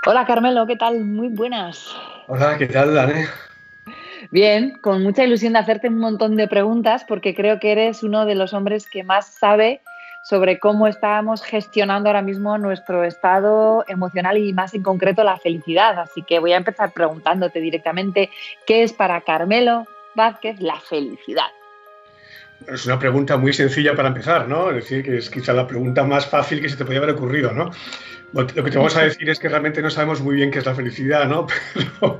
Hola Carmelo, ¿qué tal? Muy buenas. Hola, ¿qué tal, Dani? Bien, con mucha ilusión de hacerte un montón de preguntas porque creo que eres uno de los hombres que más sabe sobre cómo estamos gestionando ahora mismo nuestro estado emocional y más en concreto la felicidad. Así que voy a empezar preguntándote directamente, ¿qué es para Carmelo Vázquez la felicidad? Es una pregunta muy sencilla para empezar, ¿no? Es decir, que es quizá la pregunta más fácil que se te podía haber ocurrido, ¿no? Lo que te vamos a decir es que realmente no sabemos muy bien qué es la felicidad, ¿no? Pero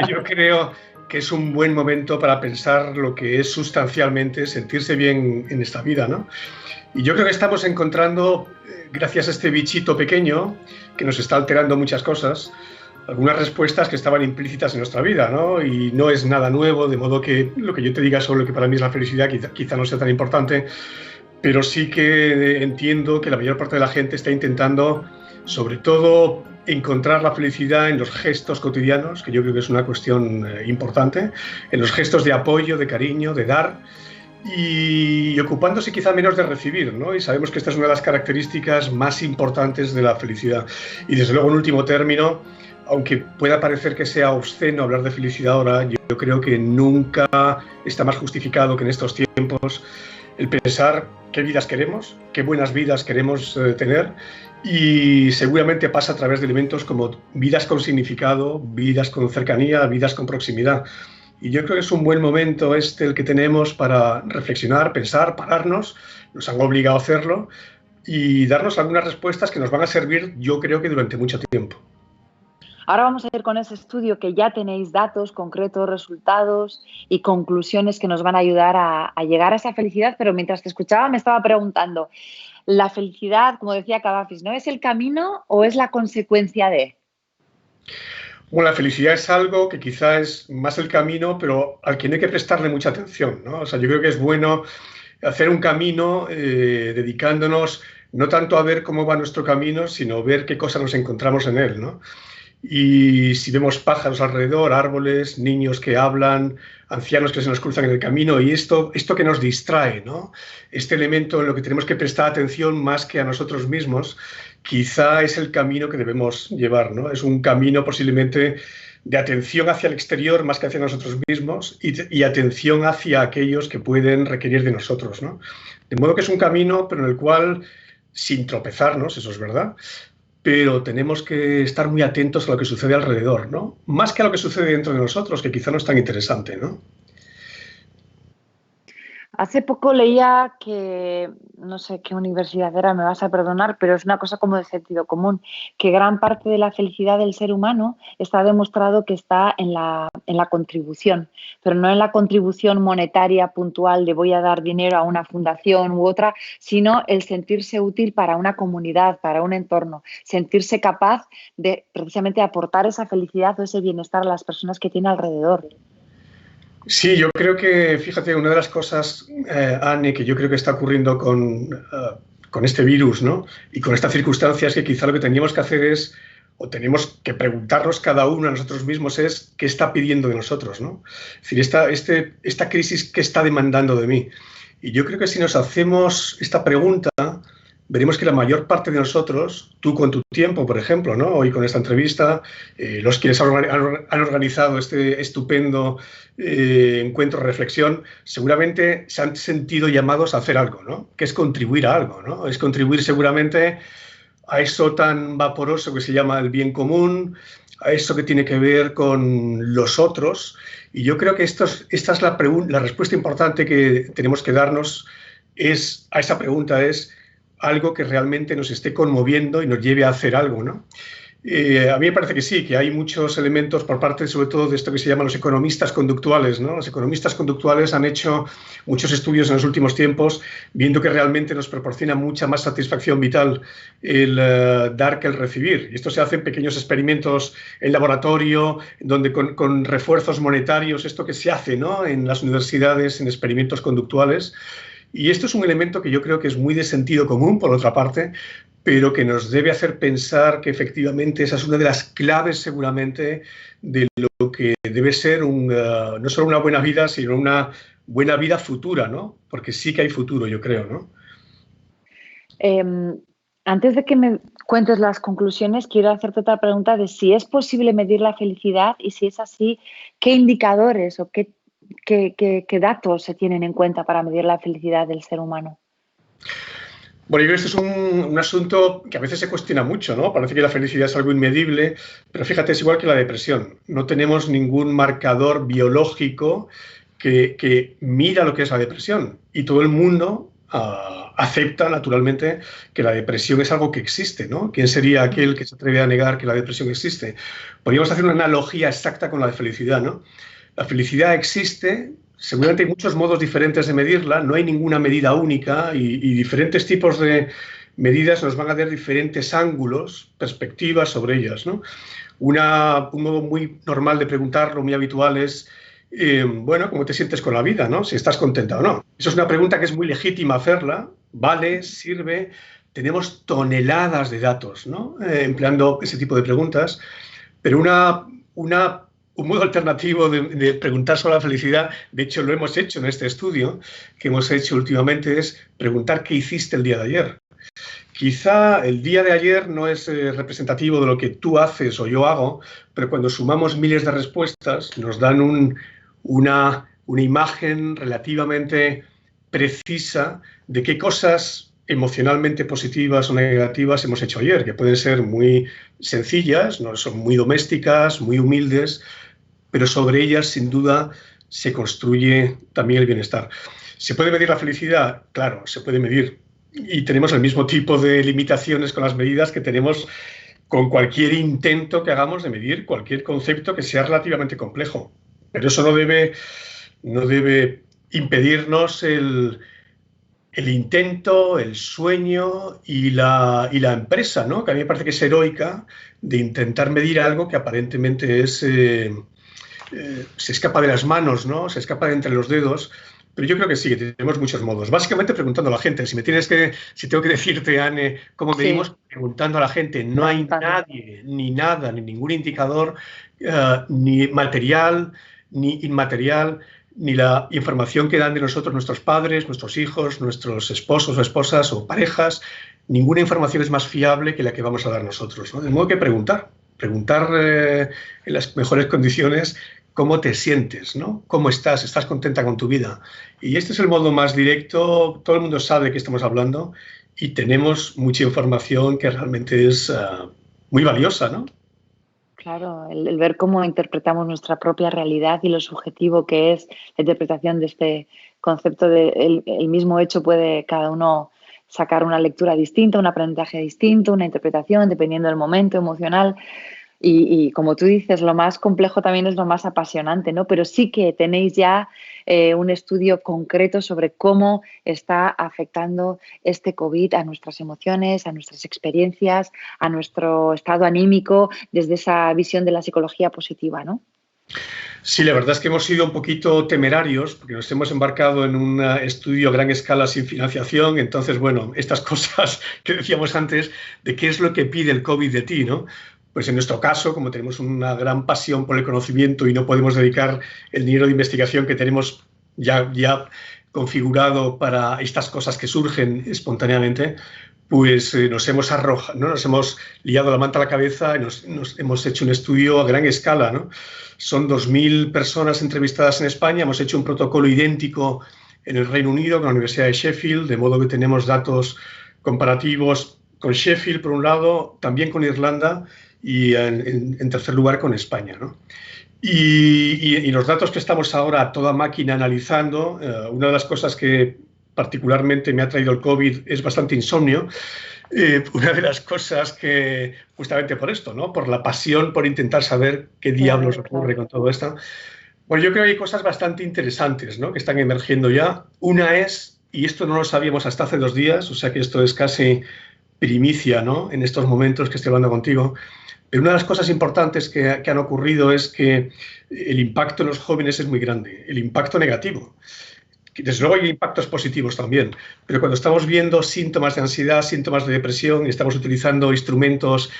yo creo que es un buen momento para pensar lo que es sustancialmente sentirse bien en esta vida, ¿no? Y yo creo que estamos encontrando, gracias a este bichito pequeño que nos está alterando muchas cosas, algunas respuestas que estaban implícitas en nuestra vida, ¿no? Y no es nada nuevo, de modo que lo que yo te diga sobre lo que para mí es la felicidad quizá no sea tan importante, pero sí que entiendo que la mayor parte de la gente está intentando, sobre todo, encontrar la felicidad en los gestos cotidianos, que yo creo que es una cuestión importante, en los gestos de apoyo, de cariño, de dar, y ocupándose quizá menos de recibir, ¿no? Y sabemos que esta es una de las características más importantes de la felicidad. Y desde luego, en último término, aunque pueda parecer que sea obsceno hablar de felicidad ahora, yo creo que nunca está más justificado que en estos tiempos el pensar qué vidas queremos, qué buenas vidas queremos tener, y seguramente pasa a través de elementos como vidas con significado, vidas con cercanía, vidas con proximidad. Y yo creo que es un buen momento este el que tenemos para reflexionar, pensar, pararnos, nos han obligado a hacerlo y darnos algunas respuestas que nos van a servir, yo creo que durante mucho tiempo. Ahora vamos a ir con ese estudio que ya tenéis datos concretos, resultados y conclusiones que nos van a ayudar a llegar a esa felicidad, pero mientras te escuchaba me estaba preguntando, ¿la felicidad, como decía Cavafis, no es el camino o es la consecuencia de? Bueno, la felicidad es algo que quizá es más el camino, pero al que no hay que prestarle mucha atención, ¿no? O sea, yo creo que es bueno hacer un camino dedicándonos no tanto a ver cómo va nuestro camino, sino ver qué cosas nos encontramos en él, ¿no? Y si vemos pájaros alrededor, árboles, niños que hablan, ancianos que se nos cruzan en el camino, y esto que nos distrae, ¿no? Este elemento en lo que tenemos que prestar atención más que a nosotros mismos, quizá es el camino que debemos llevar, ¿no? Es un camino posiblemente de atención hacia el exterior más que hacia nosotros mismos y atención hacia aquellos que pueden requerir de nosotros, ¿no? De modo que es un camino, pero en el cual, sin tropezarnos, eso es verdad, pero tenemos que estar muy atentos a lo que sucede alrededor, ¿no? Más que a lo que sucede dentro de nosotros, que quizá no es tan interesante, ¿no? Hace poco leía que, no sé qué universidad era, me vas a perdonar, pero es una cosa como de sentido común, que gran parte de la felicidad del ser humano está demostrado que está en la contribución, pero no en la contribución monetaria puntual de voy a dar dinero a una fundación u otra, sino el sentirse útil para una comunidad, para un entorno, sentirse capaz de precisamente aportar esa felicidad o ese bienestar a las personas que tiene alrededor. Sí, yo creo que, fíjate, una de las cosas, Anne, que yo creo que está ocurriendo con este virus, ¿no? Y con esta circunstancia es que quizá lo que teníamos que hacer es, o tenemos que preguntarnos cada uno a nosotros mismos es, ¿qué está pidiendo de nosotros, ¿no? Es decir, esta crisis, ¿qué está demandando de mí? Y yo creo que si nos hacemos esta pregunta, veremos que la mayor parte de nosotros, tú con tu tiempo, por ejemplo, ¿no? Hoy con esta entrevista, los quienes han organizado este estupendo encuentro, reflexión, seguramente se han sentido llamados a hacer algo, ¿no? Que es contribuir a algo, ¿no? Es contribuir seguramente a eso tan vaporoso que se llama el bien común, a eso que tiene que ver con los otros. Y yo creo que esta es la respuesta importante que tenemos que darnos a esa pregunta es algo que realmente nos esté conmoviendo y nos lleve a hacer algo, ¿no? A mí me parece que sí, que hay muchos elementos por parte, sobre todo, de esto que se llaman los economistas conductuales, ¿no? Los economistas conductuales han hecho muchos estudios en los últimos tiempos, viendo que realmente nos proporciona mucha más satisfacción vital el dar que el recibir. Y esto se hace en pequeños experimentos en laboratorio, donde con refuerzos monetarios, esto que se hace, ¿no? En las universidades, en experimentos conductuales. Y esto es un elemento que yo creo que es muy de sentido común, por otra parte, pero que nos debe hacer pensar que efectivamente esa es una de las claves seguramente de lo que debe ser no solo una buena vida, sino una buena vida futura, ¿no? Porque sí que hay futuro, yo creo, ¿no? Eh, Antes de que me cuentes las conclusiones, quiero hacerte otra pregunta de si es posible medir la felicidad y si es así, ¿qué indicadores o qué datos se tienen en cuenta para medir la felicidad del ser humano? Bueno, yo creo que esto es un asunto que a veces se cuestiona mucho, ¿no? Parece que la felicidad es algo inmedible, pero fíjate, es igual que la depresión. No tenemos ningún marcador biológico que mida lo que es la depresión. Y todo el mundo acepta, naturalmente, que la depresión es algo que existe, ¿no? ¿Quién sería aquel que se atreve a negar que la depresión existe? Podríamos hacer una analogía exacta con la de felicidad, ¿no? La felicidad existe. Seguramente hay muchos modos diferentes de medirla, no hay ninguna medida única y diferentes tipos de medidas nos van a dar diferentes ángulos, perspectivas sobre ellas, ¿no? Un modo muy normal de preguntarlo, muy habitual es, bueno, ¿cómo te sientes con la vida, ¿no? Si estás contenta o no. Eso es una pregunta que es muy legítima hacerla, vale, sirve. Tenemos toneladas de datos, ¿no? Empleando ese tipo de preguntas, pero un modo alternativo de preguntar sobre la felicidad, de hecho lo hemos hecho en este estudio que hemos hecho últimamente, es preguntar qué hiciste el día de ayer. Quizá el día de ayer no es representativo de lo que tú haces o yo hago, pero cuando sumamos miles de respuestas nos dan una imagen relativamente precisa de qué cosas emocionalmente positivas o negativas hemos hecho ayer, que pueden ser muy sencillas, no son muy domésticas, muy humildes, pero sobre ellas, sin duda, se construye también el bienestar. ¿Se puede medir la felicidad? Claro, se puede medir. Y tenemos el mismo tipo de limitaciones con las medidas que tenemos con cualquier intento que hagamos de medir cualquier concepto que sea relativamente complejo. Pero eso no debe impedirnos el intento, el sueño y la empresa, ¿no? Que a mí me parece que es heroica de intentar medir algo que aparentemente es... se escapa de las manos, ¿no? Se escapa de entre los dedos, pero yo creo que sí, que tenemos muchos modos. Básicamente preguntando a la gente. Si tengo que decirte, Anne, cómo medimos, sí, preguntando a la gente. No hay nadie, ni nada, ni ningún indicador, ni material, ni inmaterial, ni la información que dan de nosotros nuestros padres, nuestros hijos, nuestros esposos o esposas o parejas. Ninguna información es más fiable que la que vamos a dar nosotros, ¿no? De modo que preguntar en las mejores condiciones cómo te sientes, ¿no? ¿Cómo estás? ¿Estás contenta con tu vida? Y este es el modo más directo, todo el mundo sabe de qué estamos hablando y tenemos mucha información que realmente es muy valiosa, ¿no? Claro, el ver cómo interpretamos nuestra propia realidad y lo subjetivo que es la interpretación de este concepto de el mismo hecho puede cada uno sacar una lectura distinta, un aprendizaje distinto, una interpretación dependiendo del momento emocional. Y como tú dices, lo más complejo también es lo más apasionante, ¿no? Pero sí que tenéis ya un estudio concreto sobre cómo está afectando este COVID a nuestras emociones, a nuestras experiencias, a nuestro estado anímico, desde esa visión de la psicología positiva, ¿no? Sí, la verdad es que hemos sido un poquito temerarios porque nos hemos embarcado en un estudio a gran escala sin financiación. Entonces, bueno, estas cosas que decíamos antes de qué es lo que pide el COVID de ti, ¿no? Pues en nuestro caso, como tenemos una gran pasión por el conocimiento y no podemos dedicar el dinero de investigación que tenemos ya configurado para estas cosas que surgen espontáneamente, pues nos hemos arrojado, ¿no? Nos hemos liado la manta a la cabeza y nos hemos hecho un estudio a gran escala, ¿no? Son 2.000 personas entrevistadas en España, hemos hecho un protocolo idéntico en el Reino Unido con la Universidad de Sheffield, de modo que tenemos datos comparativos con Sheffield, por un lado, también con Irlanda y en tercer lugar con España, ¿no? Y los datos que estamos ahora a toda máquina analizando, una de las cosas que particularmente me ha traído el COVID es bastante insomnio. Una de las cosas que, justamente por esto, ¿no? Por la pasión, por intentar saber qué diablos ocurre con todo esto. Bueno, yo creo que hay cosas bastante interesantes, ¿no? Que están emergiendo ya. Una es, y esto no lo sabíamos hasta hace 2 días, o sea que esto es casi primicia, ¿no? En estos momentos que estoy hablando contigo. Pero una de las cosas importantes que han ocurrido es que el impacto en los jóvenes es muy grande, el impacto negativo. Desde luego hay impactos positivos también, pero cuando estamos viendo síntomas de ansiedad, síntomas de depresión y estamos utilizando instrumentos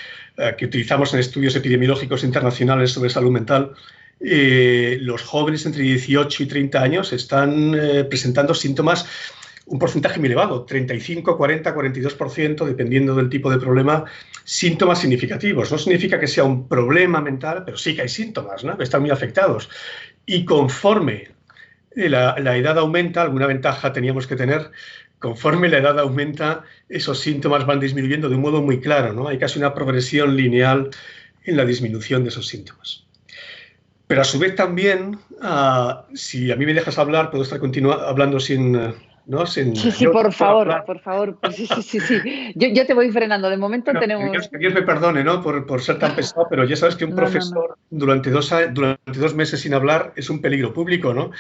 que utilizamos en estudios epidemiológicos internacionales sobre salud mental, los jóvenes entre 18 y 30 años están presentando síntomas un porcentaje muy elevado, 35, 40, 42%, dependiendo del tipo de problema, síntomas significativos. No significa que sea un problema mental, pero sí que hay síntomas, ¿no?, que están muy afectados. Y conforme la edad aumenta, alguna ventaja teníamos que tener, conforme la edad aumenta, esos síntomas van disminuyendo de un modo muy claro, ¿no? Hay casi una progresión lineal en la disminución de esos síntomas. Pero a su vez también, si a mí me dejas hablar, puedo estar hablando sin... ¿no? Sí, por favor, por favor. Sí. Yo te voy frenando. De momento bueno, tenemos... Que Dios me perdone, ¿no?, por ser tan pesado, pero ya sabes que un profesor durante 2 meses sin hablar es un peligro público, ¿no?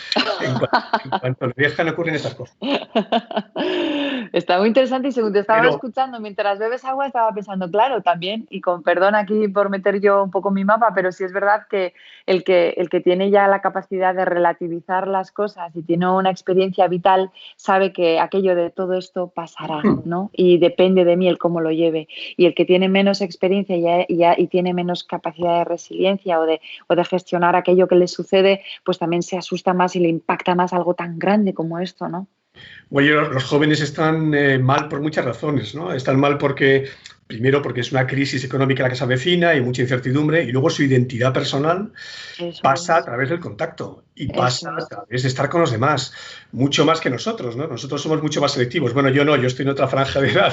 En cuanto le dejan ocurren estas cosas. Está muy interesante y según te estaba escuchando mientras bebes agua estaba pensando, claro, también, y con perdón aquí por meter yo un poco mi mapa, pero sí es verdad que el que tiene ya la capacidad de relativizar las cosas y tiene una experiencia vital sabe que aquello de todo esto pasará, ¿no? Y depende de mí el cómo lo lleve. Y el que tiene menos experiencia y tiene menos capacidad de resiliencia o de gestionar aquello que le sucede, pues también se asusta más y le impacta más algo tan grande como esto, ¿no? Bueno, los jóvenes están mal por muchas razones, ¿no? Están mal porque, primero, porque es una crisis económica la que se avecina y mucha incertidumbre, y luego su identidad personal pasa a través del contacto y pasa a través de estar con los demás, mucho más que nosotros, ¿no? Nosotros somos mucho más selectivos. Bueno, yo no, yo estoy en otra franja de edad,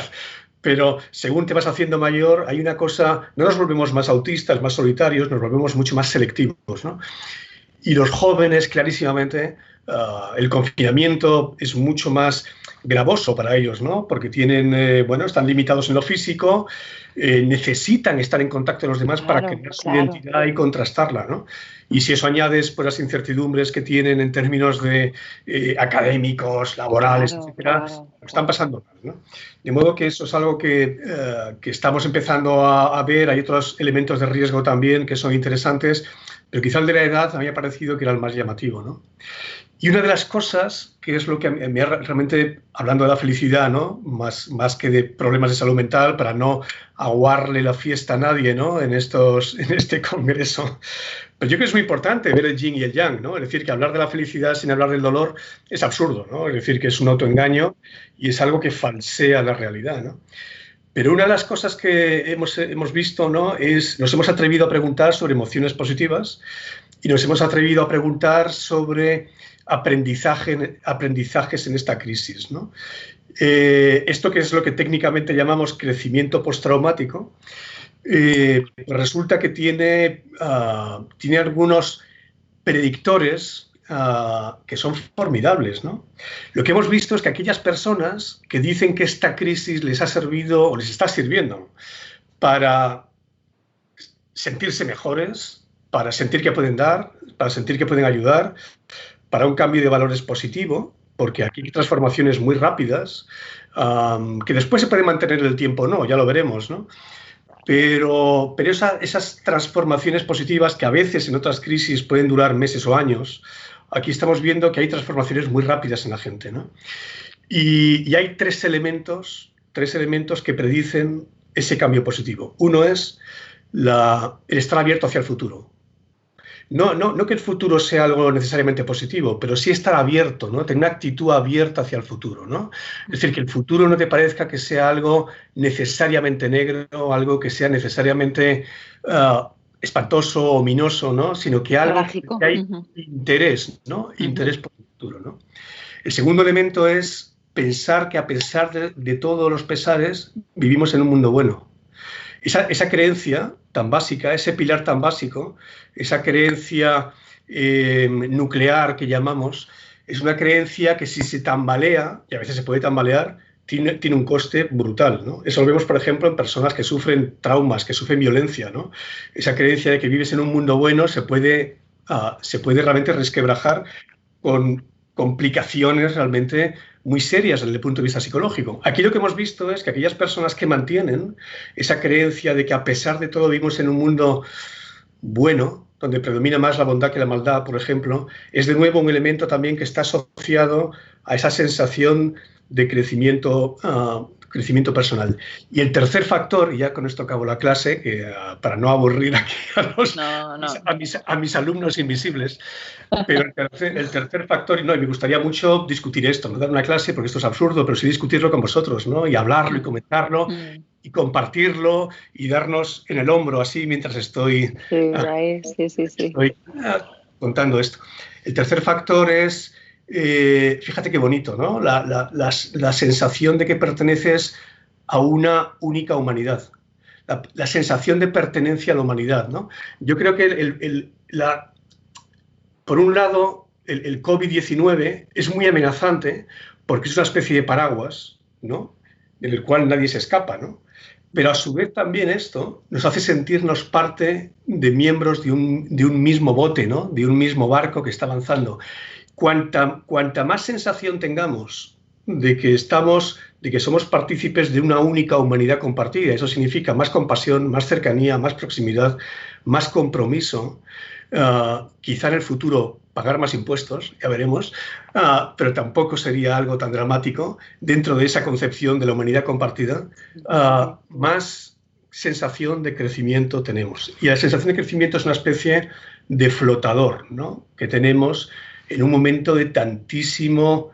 pero según te vas haciendo mayor, hay una cosa, no nos volvemos más autistas, más solitarios, nos volvemos mucho más selectivos, ¿no? Y los jóvenes, clarísimamente, el confinamiento es mucho más gravoso para ellos, ¿no? Porque tienen, bueno, están limitados en lo físico, necesitan estar en contacto con los demás para crear su identidad y contrastarla, ¿no? Y si eso añades pues, las incertidumbres que tienen en términos de académicos, laborales, etcétera, lo están pasando mal, ¿no? De modo que eso es algo que estamos empezando a ver. Hay otros elementos de riesgo también que son interesantes, pero quizá el de la edad a mí me ha parecido que era el más llamativo, ¿no? Y una de las cosas, que es lo que me ha realmente, hablando de la felicidad, ¿no?, más que de problemas de salud mental, para no aguarle la fiesta a nadie, ¿no?, en este congreso, pero yo creo que es muy importante ver el yin y el yang, ¿no? Es decir, que hablar de la felicidad sin hablar del dolor es absurdo, ¿no? Es decir, que es un autoengaño y es algo que falsea la realidad, ¿no? Pero una de las cosas que hemos visto, ¿no?, es nos hemos atrevido a preguntar sobre emociones positivas y nos hemos atrevido a preguntar sobre aprendizajes en esta crisis, ¿no? Esto que es lo que técnicamente llamamos crecimiento postraumático, resulta que tiene algunos predictores que son formidables, ¿no? Lo que hemos visto es que aquellas personas que dicen que esta crisis les ha servido o les está sirviendo para sentirse mejores, para sentir que pueden dar, para sentir que pueden ayudar, para un cambio de valores positivo, porque aquí hay transformaciones muy rápidas, que después se pueden mantener en el tiempo o no, ya lo veremos, ¿no? Pero esas transformaciones positivas que a veces en otras crisis pueden durar meses o años, aquí estamos viendo que hay transformaciones muy rápidas en la gente, ¿no? Y hay tres elementos que predicen ese cambio positivo. Uno es el estar abierto hacia el futuro. No que el futuro sea algo necesariamente positivo, pero sí estar abierto, ¿no? Tener una actitud abierta hacia el futuro, ¿no? Es decir, que el futuro no te parezca que sea algo necesariamente negro, algo que sea necesariamente espantoso, ominoso, ¿no? Sino que algo que hay interés, ¿no? Interés por el futuro, ¿no? El segundo elemento es pensar que a pesar de todos los pesares, vivimos en un mundo bueno. Esa creencia tan básica, ese pilar tan básico, esa creencia nuclear que llamamos, es una creencia que si se tambalea, y a veces se puede tambalear, tiene un coste brutal, ¿no? Eso lo vemos, por ejemplo, en personas que sufren traumas, que sufren violencia, ¿no? Esa creencia de que vives en un mundo bueno se puede realmente resquebrajar con complicaciones realmente muy serias desde el punto de vista psicológico. Aquí lo que hemos visto es que aquellas personas que mantienen esa creencia de que a pesar de todo vivimos en un mundo bueno, donde predomina más la bondad que la maldad, por ejemplo, es de nuevo un elemento también que está asociado a esa sensación de crecimiento crecimiento personal. Y el tercer factor, y ya con esto acabo la clase, que para no aburrir aquí a mis alumnos invisibles, pero el tercer factor, no, y me gustaría mucho discutir esto, no dar una clase porque esto es absurdo, pero sí discutirlo con vosotros, ¿no? Y hablarlo y comentarlo y compartirlo y darnos en el hombro así mientras estoy contando esto. El tercer factor es, fíjate qué bonito, ¿no? La sensación de que perteneces a una única humanidad. La sensación de pertenencia a la humanidad, ¿no? Yo creo que por un lado, el COVID-19 es muy amenazante porque es una especie de paraguas, ¿no? En el cual nadie se escapa, ¿no? Pero a su vez también esto nos hace sentirnos parte de miembros de un mismo bote, ¿no? De un mismo barco que está avanzando. Cuanta más sensación tengamos de que somos partícipes de una única humanidad compartida, eso significa más compasión, más cercanía, más proximidad, más compromiso. Quizá en el futuro pagar más impuestos, ya veremos, pero tampoco sería algo tan dramático dentro de esa concepción de la humanidad compartida. Más sensación de crecimiento tenemos. Y la sensación de crecimiento es una especie de flotador, ¿no? Que tenemos en un momento de tantísima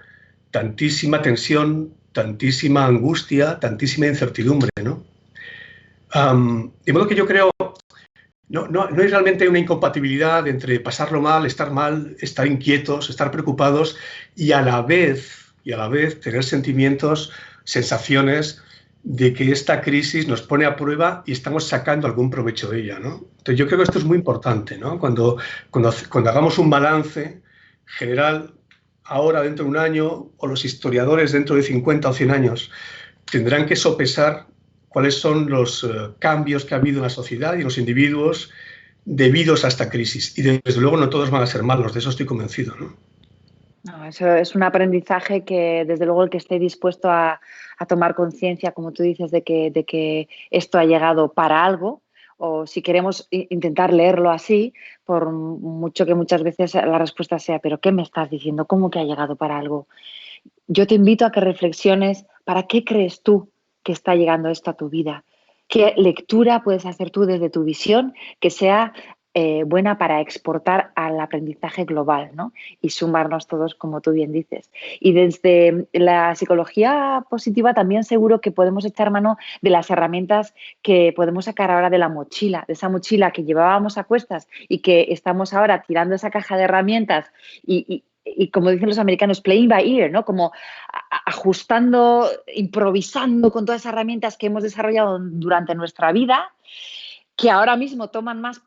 tensión, tantísima angustia, tantísima incertidumbre, ¿no? De modo que yo creo no hay realmente una incompatibilidad entre pasarlo mal, estar inquietos, estar preocupados y a la vez tener sentimientos, sensaciones de que esta crisis nos pone a prueba y estamos sacando algún provecho de ella, ¿no? Entonces yo creo que esto es muy importante, ¿no? Cuando hagamos un balance general, ahora dentro de un año, o los historiadores dentro de 50 o 100 años, tendrán que sopesar cuáles son los cambios que ha habido en la sociedad y en los individuos debidos a esta crisis. Y desde luego no todos van a ser malos, de eso estoy convencido, ¿no? No, eso es un aprendizaje que desde luego el que esté dispuesto a tomar conciencia, como tú dices, de que esto ha llegado para algo, o si queremos intentar leerlo así, por mucho que muchas veces la respuesta sea, ¿pero qué me estás diciendo? ¿Cómo que ha llegado para algo? Yo te invito a que reflexiones, ¿para qué crees tú que está llegando esto a tu vida? ¿Qué lectura puedes hacer tú desde tu visión que sea buena para exportar al aprendizaje global, ¿no? Y sumarnos todos, como tú bien dices? Y desde la psicología positiva también seguro que podemos echar mano de las herramientas que podemos sacar ahora de la mochila, de esa mochila que llevábamos a cuestas y que estamos ahora tirando esa caja de herramientas y como dicen los americanos, playing by ear, ¿no? Como ajustando, improvisando con todas esas herramientas que hemos desarrollado durante nuestra vida, que ahora mismo toman más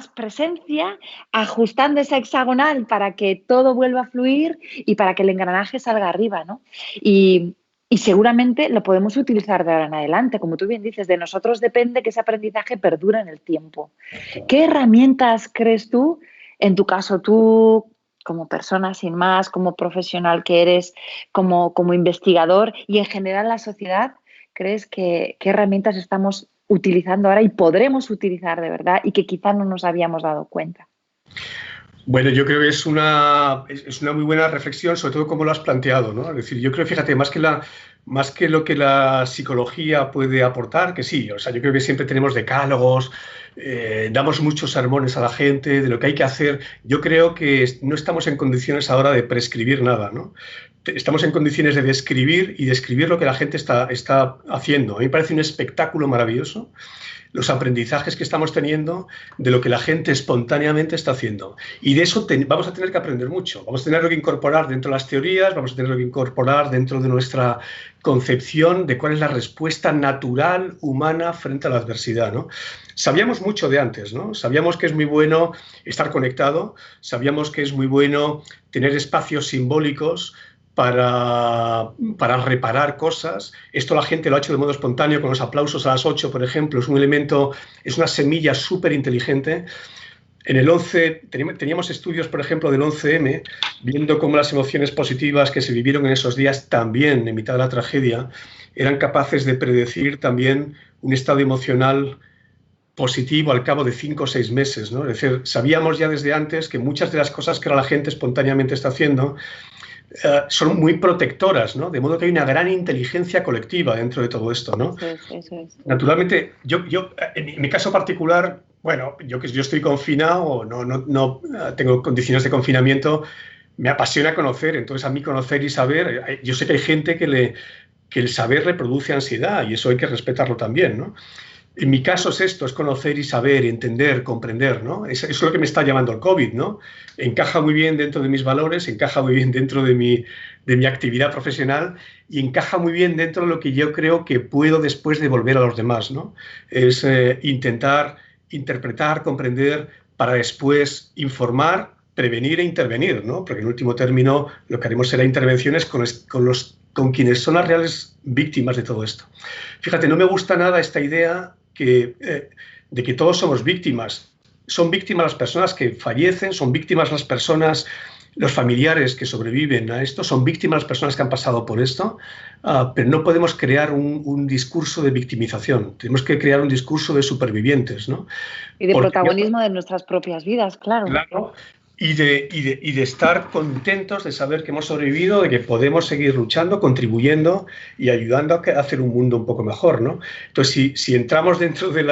presencia, ajustando esa hexagonal para que todo vuelva a fluir y para que el engranaje salga arriba, ¿no? Y seguramente lo podemos utilizar de ahora en adelante. Como tú bien dices, de nosotros depende que ese aprendizaje perdure en el tiempo. ¿Qué herramientas crees tú, en tu caso, tú como persona sin más, como profesional que eres, como investigador y en general la sociedad, crees que qué herramientas estamos utilizando ahora y podremos utilizar de verdad y que quizá no nos habíamos dado cuenta? Bueno, yo creo que es una muy buena reflexión, sobre todo como lo has planteado, ¿no? Es decir, yo creo, fíjate, más que lo que la psicología puede aportar, que sí, o sea, yo creo que siempre tenemos decálogos, damos muchos sermones a la gente de lo que hay que hacer. Yo creo que no estamos en condiciones ahora de prescribir nada, ¿no? Estamos en condiciones de describir y describir lo que la gente está haciendo. A mí me parece un espectáculo maravilloso los aprendizajes que estamos teniendo de lo que la gente espontáneamente está haciendo. Y de eso vamos a tener que aprender mucho. Vamos a tener que incorporar dentro de las teorías, vamos a tener que incorporar dentro de nuestra concepción de cuál es la respuesta natural humana frente a la adversidad, ¿no? Sabíamos mucho de antes, ¿no? Sabíamos que es muy bueno estar conectado, sabíamos que es muy bueno tener espacios simbólicos para reparar cosas. Esto la gente lo ha hecho de modo espontáneo con los aplausos a las 8, por ejemplo. Es un elemento, es una semilla súper inteligente. En el 11 teníamos estudios, por ejemplo, del 11M, viendo cómo las emociones positivas que se vivieron en esos días también, en mitad de la tragedia, eran capaces de predecir también un estado emocional positivo al cabo de 5 o 6 meses, ¿no? Es decir, sabíamos ya desde antes que muchas de las cosas que ahora la gente espontáneamente está haciendo son muy protectoras, ¿no? De modo que hay una gran inteligencia colectiva dentro de todo esto, ¿no? Eso es. Naturalmente, yo en mi caso particular, bueno, yo estoy confinado, no tengo condiciones de confinamiento, me apasiona conocer, entonces a mí conocer y saber, yo sé que hay gente que el saber reproduce ansiedad y eso hay que respetarlo también, ¿no? En mi caso es esto, es conocer y saber, entender, comprender, ¿no? Eso es lo que me está llamando el COVID, ¿no? Encaja muy bien dentro de mis valores, encaja muy bien dentro de mi actividad profesional y encaja muy bien dentro de lo que yo creo que puedo después devolver a los demás, ¿no? Es intentar interpretar, comprender para después informar, prevenir e intervenir, ¿no? Porque en último término lo que haremos será intervenciones con quienes son las reales víctimas de todo esto. Fíjate, no me gusta nada esta idea de que todos somos víctimas. Son víctimas las personas que fallecen, son víctimas las personas, los familiares que sobreviven a esto, son víctimas las personas que han pasado por esto, pero no podemos crear un discurso de victimización, tenemos que crear un discurso de supervivientes, ¿no? Y de protagonismo de nuestras propias vidas, claro. Claro. Y de estar contentos de saber que hemos sobrevivido, de que podemos seguir luchando, contribuyendo y ayudando a hacer un mundo un poco mejor, ¿no? Entonces, si entramos dentro de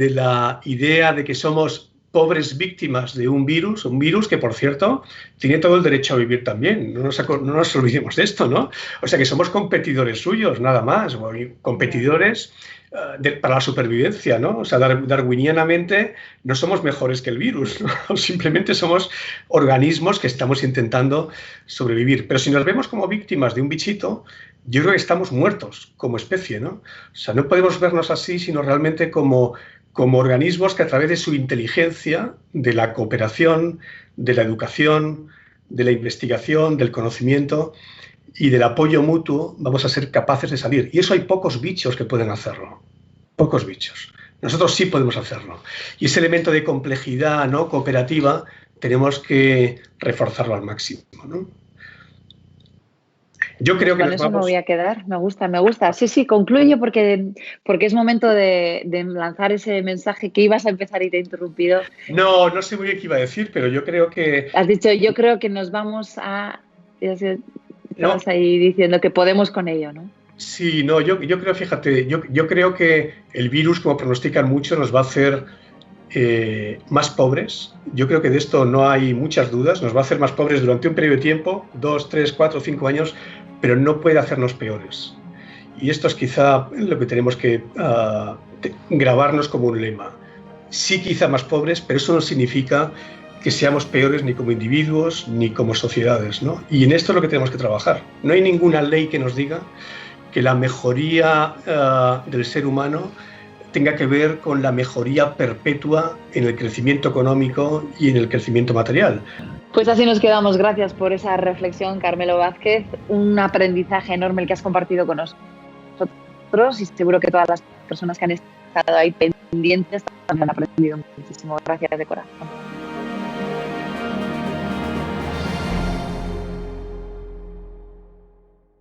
la idea de que somos pobres víctimas de un virus que, por cierto, tiene todo el derecho a vivir también, no nos olvidemos de esto, ¿no? O sea, que somos competidores suyos, nada más, competidores para la supervivencia, ¿no? O sea, darwinianamente no somos mejores que el virus, ¿no? Simplemente somos organismos que estamos intentando sobrevivir. Pero si nos vemos como víctimas de un bichito, yo creo que estamos muertos como especie, ¿no? O sea, no podemos vernos así, sino realmente como organismos que a través de su inteligencia, de la cooperación, de la educación, de la investigación, del conocimiento y del apoyo mutuo, vamos a ser capaces de salir. Y eso hay pocos bichos que pueden hacerlo. Pocos bichos. Nosotros sí podemos hacerlo. Y ese elemento de complejidad, ¿no?, cooperativa, tenemos que reforzarlo al máximo, ¿no? Yo creo que con eso me voy a quedar. Me gusta. Sí, concluyo porque es momento de lanzar ese mensaje que ibas a empezar y te he interrumpido. No sé muy bien qué iba a decir, pero yo creo que... Has dicho, yo creo que nos vamos a... Estabas ahí diciendo que podemos con ello, ¿no? Sí, no, yo creo, fíjate, yo creo que el virus, como pronostican mucho, nos va a hacer más pobres. Yo creo que de esto no hay muchas dudas. Nos va a hacer más pobres durante un periodo de tiempo, 2, 3, 4, 5 años, pero no puede hacernos peores. Y esto es quizá lo que tenemos que grabarnos como un lema. Sí, quizá más pobres, pero eso no significa que seamos peores ni como individuos ni como sociedades, ¿no? Y en esto es lo que tenemos que trabajar. No hay ninguna ley que nos diga que la mejoría del ser humano tenga que ver con la mejoría perpetua en el crecimiento económico y en el crecimiento material. Pues así nos quedamos. Gracias por esa reflexión, Carmelo Vázquez. Un aprendizaje enorme el que has compartido con nosotros y seguro que todas las personas que han estado ahí pendientes también han aprendido muchísimo. Gracias de corazón.